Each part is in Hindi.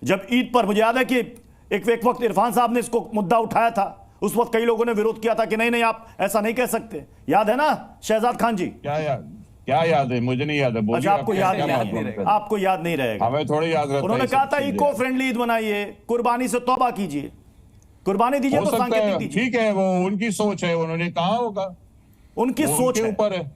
जब ईद पर मुझे याद है कि एक वक्त इरफान साहब ने इसको मुद्दा उठाया था, उस वक्त कई लोगों ने विरोध किया था कि नहीं नहीं आप ऐसा नहीं कह सकते। याद है ना शहजाद खान जी? क्या याद है? मुझे नहीं याद है। अच्छा, आपको याद नहीं है, आपको याद नहीं रहेगा। हमें थोड़ी याद रहता है। उन्होंने कहा था इको फ्रेंडली ईद मनाइए, कुर्बानी से तौबा कीजिए, कुर्बानी दीजिए तो सांकेतिक दीजिए। ठीक है, वो उनकी सोच है, उन्होंने कहा होगा, उनकी सोच है, ऊपर है।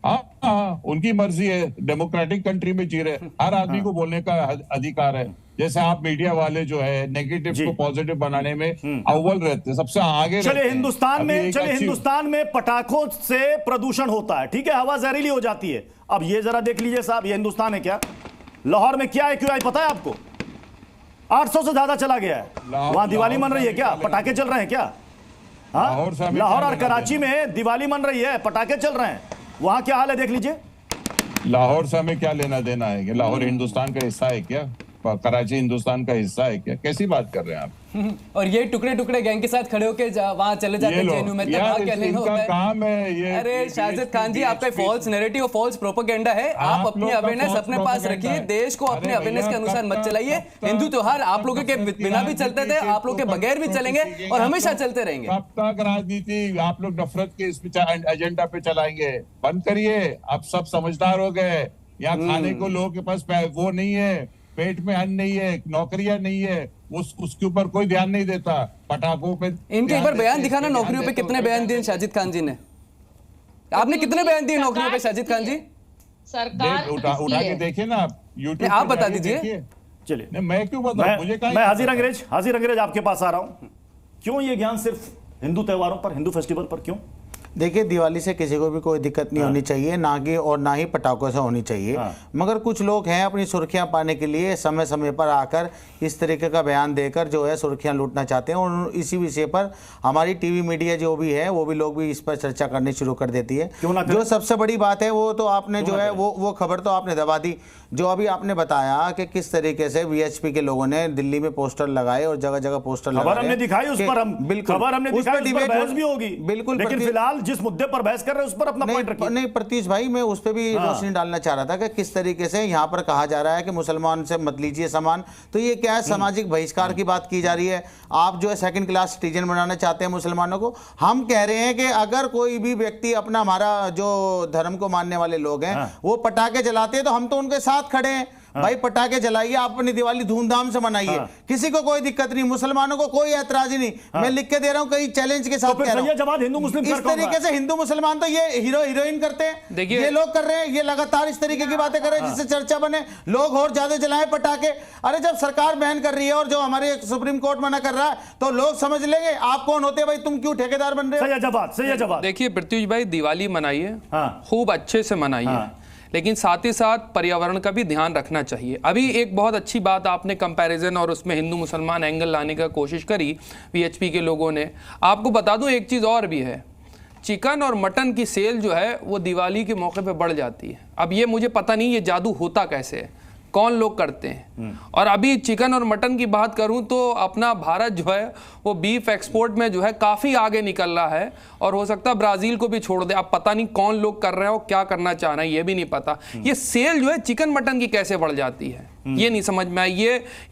हाँ, उनकी मर्जी है, डेमोक्रेटिक कंट्री में जी रहे, हर आदमी को बोलने का अधिकार है। जैसे आप मीडिया वाले जो है नेगेटिव को पॉजिटिव बनाने में अव्वल रहते हैं, सबसे आगे। चले हिंदुस्तान में पटाखों से प्रदूषण होता है, ठीक है, हवा जहरीली हो जाती है। अब ये जरा देख लीजिए साहब, ये हिंदुस्तान है क्या? लाहौर में क्या AQI पता है आपको? 800 से ज्यादा चला गया है। वहां दिवाली मन रही है क्या? पटाखे चल रहे हैं क्या? हाँ, लाहौर और कराची में दिवाली मन रही है, पटाखे चल रहे हैं। वहां क्या हाल है देख लीजिए। लाहौर से हमें क्या लेना देना है? लाहौर हिंदुस्तान का हिस्सा है क्या? कराची हिंदुस्तान का हिस्सा है क्या? कैसी बात कर रहे हैं आप? और ये टुकड़े टुकड़े गैंग के साथ खड़े होके वहां चले जाते हैं जेएनयू में, काम है ये। अरे शाहजाद खान जी, आपका फॉल्स नैरेटिव और फॉल्स प्रोपेगेंडा है। आप अपनी अवेयरनेस अपने पास रखिए, देश को अपने अवेयरनेस के अनुसार मत चलाइए। हिंदू त्योहार आप लोगों के बिना भी चलते थे, आप लोग के बगैर भी चलेंगे और हमेशा चलते रहेंगे। कब तक राजनीति आप लोग नफरत के इस एजेंडा पे चलाएंगे? बंद करिए, आप सब समझदार हो गए। यहाँ खाने को लोगों के पास वो नहीं है, पेट में अन्न नहीं है, नौकरियां नहीं है, उसके ऊपर कोई ध्यान नहीं देता। पटाखों पे इनके एक बार बयान दिखाना, नौकरियों पे कितने बयान दिए शाजिद खान जी ने? आपने कितने बयान दिए नौकरियों पे शाजिद खान जी? सरकार उठा के देखिए ना आप, यूट्यूब आप बता दीजिए। चलिए, मैं क्यों बताऊं? मुझे मैं हाजिर अंग्रेज आपके पास आ रहा हूं। क्यों ये ज्ञान सिर्फ हिंदू त्योहारों पर, हिंदू फेस्टिवल पर क्यों? देखिए, दिवाली से किसी को भी कोई दिक्कत नहीं होनी चाहिए, ना कि और ना ही पटाखों से होनी चाहिए। मगर कुछ लोग हैं अपनी सुर्खियां पाने के लिए समय समय पर आकर इस तरीके का बयान देकर जो है सुर्खियां लूटना चाहते हैं। और इसी विषय पर हमारी टीवी मीडिया जो भी है वो भी लोग भी इस पर चर्चा करनी शुरू कर देती है। जो सबसे बड़ी बात है वो तो आपने जो है वो खबर तो आपने दबा दी। जो अभी आपने बताया कि किस तरीके से VHP के लोगों ने दिल्ली में पोस्टर लगाए और जगह जगह पोस्टर लगाए, हमने दिखाई, उस पर हम बिल्कुल खबर हमने दिखाई, उस पर बहस भी होगी बिल्कुल, लेकिन फिलहाल जिस मुद्दे पर बहस कर रहे हैं उस पर अपना पॉइंट रखिए। नहीं प्रतीश भाई, मैं उस पर भी रोशनी डालना चाह रहा था कि किस तरीके से यहाँ पर कहा जा रहा है कि मुसलमान से मत लीजिए सामान। तो ये क्या है, सामाजिक बहिष्कार की बात की जा रही है। आप जो है सेकंड क्लास सिटीजन बनाना चाहते हैं मुसलमानों को। हम कह रहे हैं कि अगर कोई भी व्यक्ति अपना, हमारा जो धर्म को मानने वाले लोग हैं वो पटाखे जलाते हैं तो हम तो उनके साथ खड़े हैं। भाई पटाखे जलाइए, आप अपनी दिवाली धूमधाम से मनाइए, किसी को कोई दिक्कत नहीं, मुसलमानों को कोई ऐतराज नहीं। मैं लिख के दे रहा हूं, कई चैलेंज के साथ कह रहा हूं। हिंदू मुस्लिम इस तरीके से हिंदू मुसलमान तो ये हीरोइन करते हैं, ये लोग कर रहे हैं, ये लगातार इस तरीके की बातें कर रहे हैं जिससे चर्चा बने, लोग और ज्यादा जलाएं पटाखे। अरे जब सरकार बैन कर रही है और जो हमारे सुप्रीम कोर्ट मना कर रहा है तो लोग समझ लेंगे आप कौन होते हैं भाई, तुम क्यों ठेकेदार बन रहे हो? सही जवाब। देखिए पृथ्वी भाई, दिवाली मनाइए, खूब अच्छे से मनाइए, लेकिन साथ ही साथ पर्यावरण का भी ध्यान रखना चाहिए। अभी एक बहुत अच्छी बात आपने कंपैरिजन और उसमें हिंदू मुसलमान एंगल लाने का कोशिश करी VHP के लोगों ने। आपको बता दूं एक चीज़ और भी है, चिकन और मटन की सेल जो है वो दिवाली के मौके पे बढ़ जाती है। अब ये मुझे पता नहीं ये जादू होता कैसे है, कौन लोग करते हैं। और अभी चिकन और मटन की बात करूं तो अपना भारत जो है वो बीफ एक्सपोर्ट में जो है काफ़ी आगे निकल रहा है और हो सकता है ब्राज़ील को भी छोड़ दे। अब पता नहीं कौन लोग कर रहे हैं और क्या करना चाह रहे हैं, ये भी नहीं पता। ये सेल जो है चिकन मटन की कैसे बढ़ जाती है ये नहीं समझ में आई।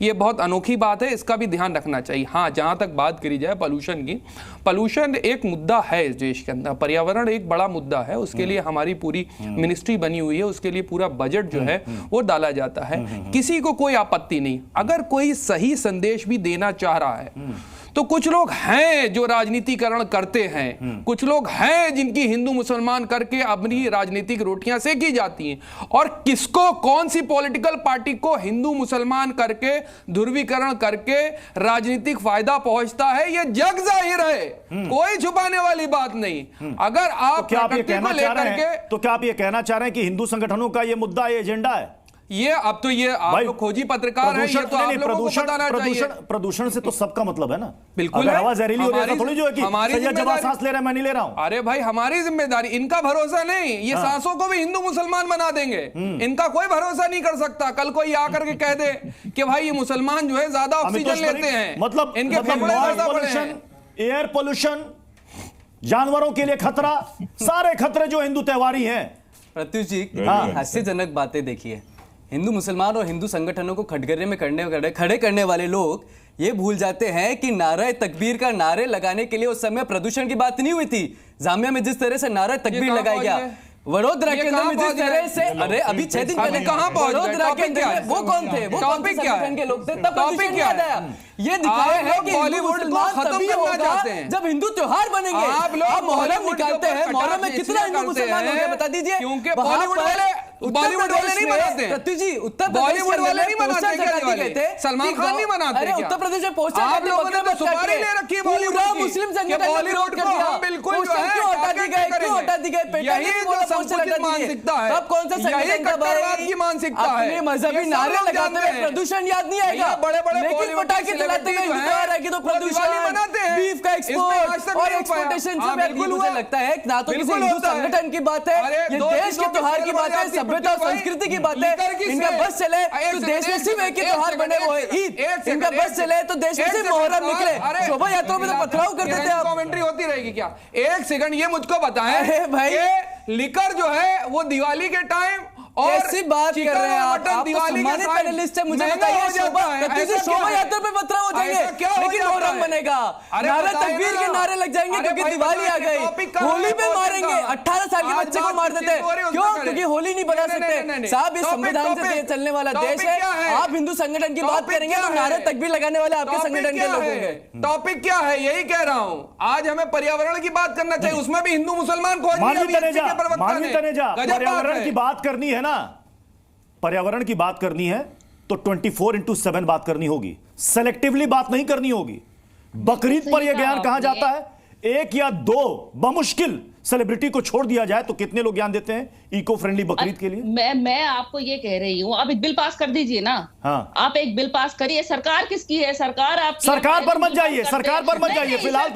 ये बहुत अनोखी बात है, इसका भी ध्यान रखना चाहिए। हाँ, जहाँ तक बात करी जाए पोल्यूशन की, पोल्यूशन एक मुद्दा है इस देश के अंदर, पर्यावरण एक बड़ा मुद्दा है। उसके लिए हमारी पूरी मिनिस्ट्री बनी हुई है, उसके लिए पूरा बजट जो है वो डाला जाता है। किसी को कोई आपत्ति नहीं, अगर कोई सही संदेश भी देना चाह रहा है तो कुछ लोग हैं जो राजनीतिकरण करते हैं, कुछ लोग हैं जिनकी हिंदू मुसलमान करके अपनी राजनीतिक रोटियां सेकी जाती हैं। और किसको, कौन सी पॉलिटिकल पार्टी को हिंदू मुसलमान करके ध्रुवीकरण करके राजनीतिक फायदा पहुंचता है ये जग जाहिर है, कोई छुपाने वाली बात नहीं। अगर आप क्या आप ये कहना चाह रहे हैं कि हिंदू संगठनों का ये मुद्दा, ये एजेंडा है? ये अब तो ये आप लोग खोजी पत्रकार हैं, ये तो आप लोगों को बताना चाहिए। प्रदूषण से तो सबका मतलब है ना, बिल्कुल। हवा जहरीली हो रही है थोड़ी जो है कि सैयद जवाब सांस ले रहे हैं मैं नहीं ले रहा हूं। अरे भाई हमारी जिम्मेदारी, इनका भरोसा नहीं, ये सांसों को भी हिंदू मुसलमान बना देंगे, इनका कोई भरोसा नहीं कर सकता। कल कोई आकर के कह दे कि भाई ये मुसलमान जो है ज्यादा ऑक्सीजन लेते हैं, मतलब इनके एयर पोल्यूशन, जानवरों के लिए खतरा, सारे खतरे जो हिंदू त्योहारी हैं। प्रत्युष जी, हास्यजनक बातें देखिए हिंदू मुसलमान और हिंदू संगठनों को खटगरे में खड़े करने वाले लोग ये भूल जाते हैं कि नारा तकबीर का नारे लगाने के लिए उस समय प्रदूषण की बात नहीं हुई थी। जामिया में जिस तरह से नारा तकबीर लगाया गया, वडोदरा के अंदर में जिस तरह से, अरे अभी 6 दिन पहले कहां पहुंच गए? वडोदरा के अंदर में वो कौन थे, वो कौन से संगठन के लोग थे, तब टॉपिक क्या आया? ये दिखाया है कि बॉलीवुड को खत्म करना चाहते हैं जब हिंदू त्योहार बनेंगे। आप लोग मोहर्रम निकालते हैं, मोहर्रम में कितना हिंदू मुसलमान हो गया बता दीजिए। क्योंकि बॉलीवुड वाले नहीं मनाते हैं। पृथ्वी जी, उत्तर बॉलीवुड वाले नहीं मनाते क्या दिवाली? सलमान खान नहीं मनाते अरे क्या? उत्तर प्रदेश में पोस्टर आप लोगों ने तो सुपारी ले रखी है बॉलीवुड की। मुस्लिम संगठन ने बॉलीवुड को हम बिल्कुल जो है क्यों हटा दी गए, क्यों हटा दी गए? यही तो संकुचित मानसिकता है। तब कौन सा संगठन का कट्टरवाद की मानसिकता है। अपने मजहबी नारे लगाते हुए प्रदूषण याद नहीं आएगा, बड़े-बड़े लेकिन पटाखे चलाते हुए त्योहार आएगी तो प्रदूषण मनाते हैं। बीफ का एक्सपोर्ट और एक्सपोर्टेशन से बिल्कुल मुझे लगता है ना तो किसी हिंदू संगठन की बात है, ये देश के त्योहार की बात है, सभ्यता और संस्कृति की बात है। इनका बस चले तो देश में सिर्फ एक ही त्योहार बने, वो है ईद। इनका बस चले तो देश में सिर्फ मुहर्रम निकले। शोभा यात्राओं में तो पथराव करते थे आप। कमेंट्री होती रहेगी क्या? एक सेकंड, ये मुझको बताएं। अरे भाई, लिकर जो है वो दिवाली के टाइम और कैसी बात कर रहे हैं आप? आप तो सम्मानित पैनलिस्ट है, मुझे बताइए शोभा यात्रा पे पथराव हो जाएंगे लेकिन मुहर्रम बनेगा, नारे तकबीर के नारे लग जाएंगे क्योंकि दिवाली आ गई। होली पे मारेंगे, 18 साल के बच्चे को मार देते हैं, क्यों? क्योंकि होली नहीं बना सकते। साहब ये संविधान से चलने वाला देश है, आप हिंदू संगठन की बात करेंगे तो नारे तकबीर लगाने वाले आपके संगठन के लोग होंगे। टॉपिक क्या है? यही कह रहा हूं, आज हमें पर्यावरण की बात करना चाहिए, उसमें भी हिंदू मुसलमान को मानवी तनेजा पर्यावरण की बात करनी है ना, पर्यावरण की बात करनी है तो 24/7 बात करनी होगी, सेलेक्टिवली बात नहीं करनी होगी। बकरीद पर यह ज्ञान कहां जाता है? एक या दो बमुश्किल सेलिब्रिटी को छोड़ दिया जाए तो कितने लोग ज्ञान देते हैं इको फ्रेंडली बकरीद के लिए? मैं आपको ये कह रही हूँ, आप एक बिल पास कर दीजिए ना। हाँ। आप एक बिल पास करिए। सरकार किसकी है? सरकार आप सरकार पर मत जाइए, सरकार पर मत जाइए। फिलहाल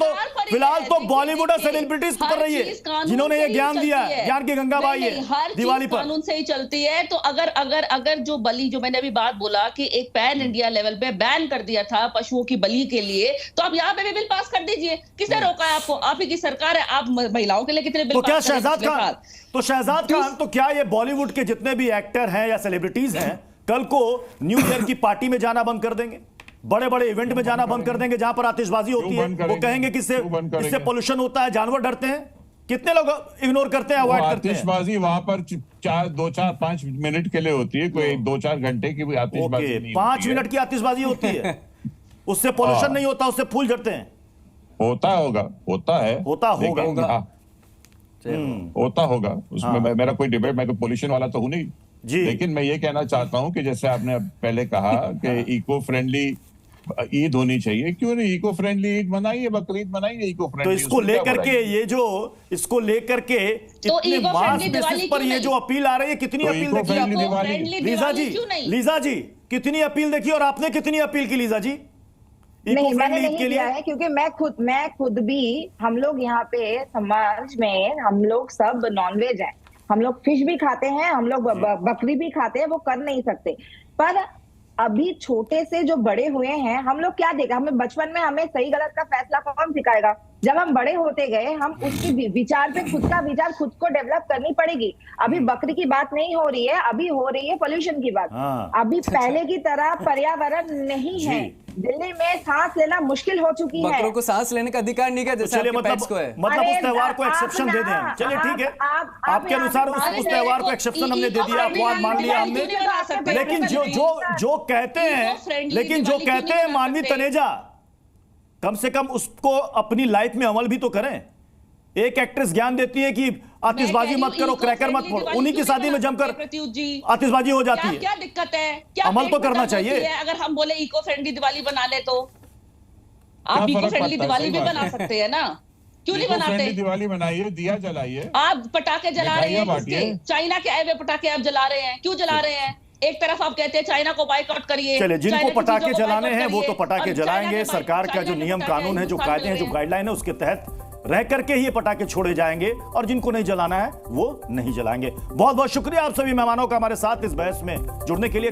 तो बॉलीवुड और सेलिब्रिटीज पर रहिए जिन्होंने ये ज्ञान दिया है, ज्ञान की गंगा बहाई है दिवाली पर। कानून से ही चलती है। तो अगर जो बलि, जो मैंने अभी बात बोला कि एक पैन इंडिया लेवल पे बैन कर दिया था पशुओं की बलि के लिए, तो आप यहाँ पे भी बिल पास कर दीजिए। किसने रोका है आपको? आप ही की सरकार है। आप महिलाओं के लिए कितने बिल? तो क्या शहजाद खान, तो क्या ये बॉलीवुड के जितने भी एक्टर हैं या सेलिब्रिटीज हैं कल को न्यू ईयर की पार्टी में जाना बंद कर देंगे, बड़े बड़े इवेंट में जाना बंद कर देंगे जहां पर आतिशबाजी होती है? वो कहेंगे कि इससे पोल्यूशन होता है, जानवर डरते हैं। कितने लोग इग्नोर करते हैं, अवॉइड करते हैं? आतिशबाजी वहां पर 2-4-5 मिनट के लिए होती है, कोई 2-4 घंटे की भी आतिशबाजी नहीं। 5 मिनट की आतिशबाजी होती है, उससे पोल्यूशन नहीं होता, उससे फूल झड़ते हैं। होता होगा उसमें मेरा कोई डिबेट, मैं तो पोल्यूशन वाला तो हूं नहीं जी। लेकिन मैं ये कहना चाहता हूं कि जैसे आपने पहले कहा कि इको फ्रेंडली ईद होनी चाहिए, क्यों नहीं इको फ्रेंडली ईद मनाइए, बकरीद मनाइए इको फ्रेंडली। तो इसको लेकर के इतने मास बेसिस पर ये जो अपील आ रही है, कितनी अपील देखी लीजा जी, कितनी अपील देखी और आपने कितनी अपील की लीजा जी? नहीं, मैंने नहीं किया है क्योंकि मैं खुद भी, हम लोग यहाँ पे समाज में हम लोग सब नॉनवेज हैं, हम लोग फिश भी खाते हैं, हम लोग बकरी भी खाते हैं, वो कर नहीं सकते। पर अभी छोटे से जो बड़े हुए हैं, हम लोग क्या देखा, हमें बचपन में हमें सही गलत का फैसला कौन सिखाएगा? जब हम बड़े होते गए, हम उसकी विचार पे खुद को डेवलप करनी पड़ेगी। अभी बकरी की बात नहीं हो रही है, अभी हो रही है पोल्यूशन की बात। अभी पहले की तरह पर्यावरण नहीं है। दिल्ली में सांस लेना मुश्किल हो चुकी है। बकरों को सांस लेने का अधिकार नहीं है जैसे आपके पेट्स को है। मतलब उस त्योहार को एक्सेप्शन दे दें, चलिए ठीक है, आपके अनुसार उस त्योहार को एक्सेप्शन हमने दे दिया, अपवाद मान लिया हमने। लेकिन जो कहते हैं मानवी तनेजा, कम से कम उसको अपनी लाइफ में अमल भी तो करें। एक एक्ट्रेस ज्ञान देती है कि आतिशबाजी मत करो, क्रैकर मत फोड़ो, उन्हीं की शादी में जमकर आतिशबाजी हो जाती है। क्या दिक्कत है? क्या अमल तो करना चाहिए। अगर हम बोले इको फ्रेंडली दिवाली बना ले तो आप इको फ्रेंडली दिवाली भी बना सकते हैं ना, क्यों नहीं बनाते? दिवाली बनाइए, दिया जलाइए। आप पटाखे जला रहे हैं, चाइना के आए हुए पटाखे आप जला रहे हैं, क्यों जला रहे हैं? एक तरफ आप कहते हैं चाइना को बाइकआउट करिए। चलिए, जिनको पटाखे जलाने हैं वो तो पटाखे जलाएंगे। सरकार का जो नियम कानून है, जो कायदे हैं, जो गाइडलाइन है, उसके तहत रह करके ही ये पटाखे छोड़े जाएंगे और जिनको नहीं जलाना है वो नहीं जलाएंगे। बहुत बहुत शुक्रिया आप सभी मेहमानों का हमारे साथ इस बहस में जुड़ने के लिए।